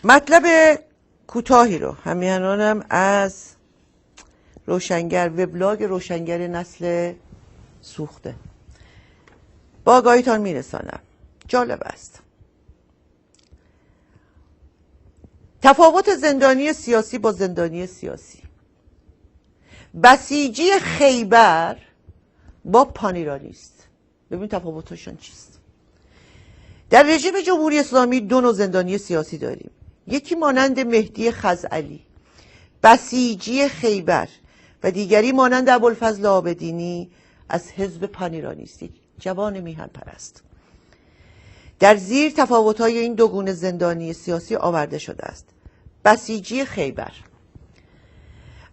مطلب کوتاهی رو همیهنانم از روشنگر وبلاگ روشنگر نسل سوخته با آگاهیتان میرسانم. جالب است. تفاوت زندانی سیاسی با زندانی سیاسی. بسیجی خیبر با پانیرانی است. ببین تفاوتشون چیست. در رژیم جمهوری اسلامی دو نوع زندانی سیاسی داریم. یکی مانند مهدی خزعلی بسیجی خیبر و دیگری مانند ابوالفضل عابدینی از حزب پانیرانی است، جوان میهن پرست. در زیر تفاوت‌های این دو گونه زندانی سیاسی آورده شده است. بسیجی خیبر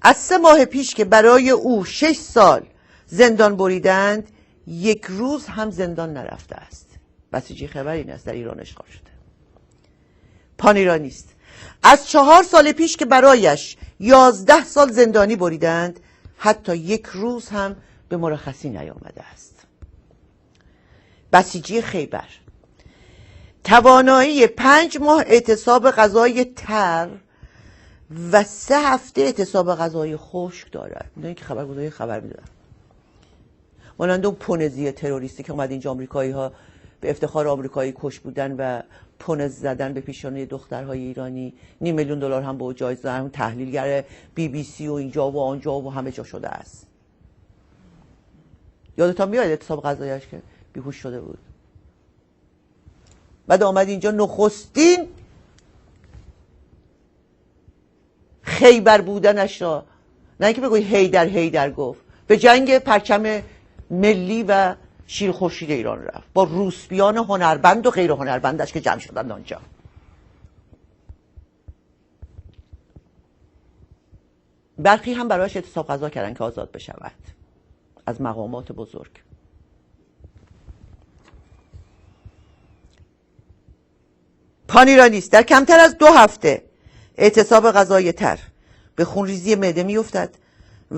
از 3 ماه پیش که برای او 6 سال زندان بریدند، 1 روز هم زندان نرفته است. بسیجی خیبر این است، در ایران اشغال شده. پانیرانی است. از 4 سال پیش که برایش 11 سال زندانی بریدند، حتی 1 روز هم به مرخصی نیامده است. بسیجی خیبر توانایی 5 ماه اعتصاب غذای تر و 3 هفته اعتصاب غذای خشک دارد. اینا که خبرگزاری خبر میدن. مانند اون پونزی تروریستی که اومد اینجا آمریکایی ها به افتخار آمریکایی کش بودن و پونز زدن به پیشانی دخترهای ایرانی، $500,000 هم به او جایزه دادن. اون تحلیلگر BBC و اینجا و آنجا و همه جا شده است. یادتان میاد اعتصاب غذایش که بیهوش شده بود. بعد آمد اینجا نخستین خیبر بودنش را، نه اینکه بگوی هیدر گفت، به جنگ پرچم ملی و شیر خورشید ایران رفت با روسپیان هنربند و غیر هنربندش که جمع شدن آنجا. برخی هم برایش اعتصاب غذا کردن که آزاد بشود از مقامات بزرگ. پانیرانی است. در کمتر از 2 هفته اعتصاب غذای تر به خونریزی معده می افتد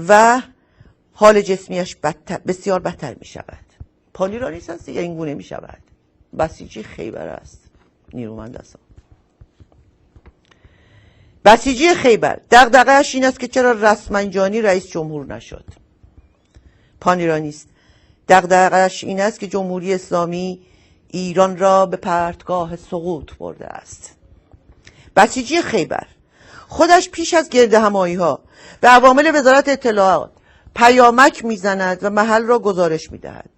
و حال جسمیش بسیار بدتر می شود. پانیرانی است یا این گونه می شود. بسیجی خیبر است. نیرومند است. بسیجی خیبر دغدغه‌اش این است که چرا رسمنجانی رئیس جمهور نشد. پانیرانی است. دغدغه‌اش این است که جمهوری اسلامی ایران را به پرتگاه سقوط برده است. بسیجی خیبر خودش پیش از گردهمایی‌ها به عوامل وزارت اطلاعات پیامک میزند و محل را گزارش میدهد.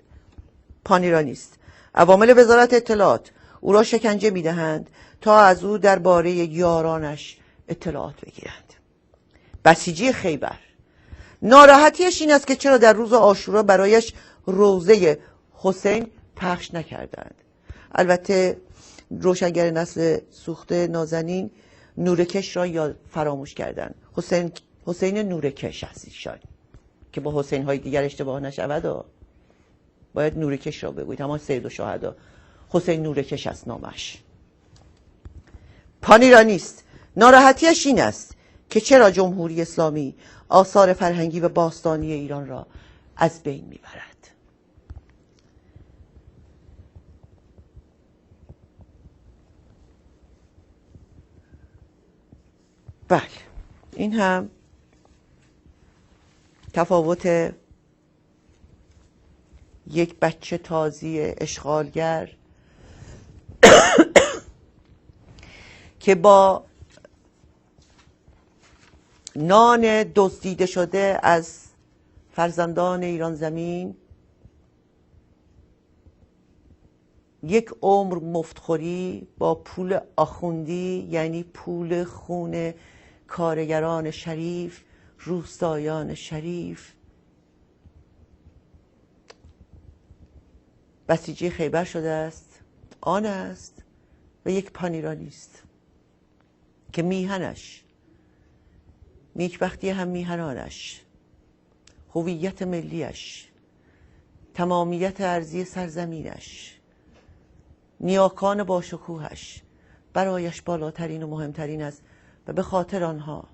پانیرانی است. عوامل وزارت اطلاعات او را شکنجه میدهند تا از او درباره یارانش اطلاعات بگیرند. بسیجی خیبر ناراحتیش این است که چرا در روز عاشورا برایش روضه حسین پخش نکردند. البته روشنگر نسل سوخته نازنین نورکش را یا فراموش کردند. حسین نورکش است ایشان، که با حسین های دیگر اشتباه نشود و باید نورکش را بگوید. اما سید الشهدا حسین نورکش است نامش. پانیرانی است. ناراحتیش این است که چرا جمهوری اسلامی آثار فرهنگی و باستانی ایران را از بین میبرد. بله، این هم تفاوت یک بچه تازی اشغالگر که با نان دزدیده شده از فرزندان ایران زمین 1 عمر مفتخوری با پول آخوندی، یعنی پول خون کارگران شریف، روستایان شریف، بسیجی خیبر شده است. آن است و یک پانیرانی است که میهنش، نیکبختی هم میهنانش، هویت ملیش، تمامیت ارضی سرزمینش، نیاکان باشکوهش برایش بالاترین و مهمترین است و به خاطر آنها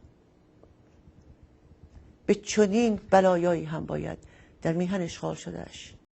به چنین بلایایی هم باید در میهن اشغال شدهش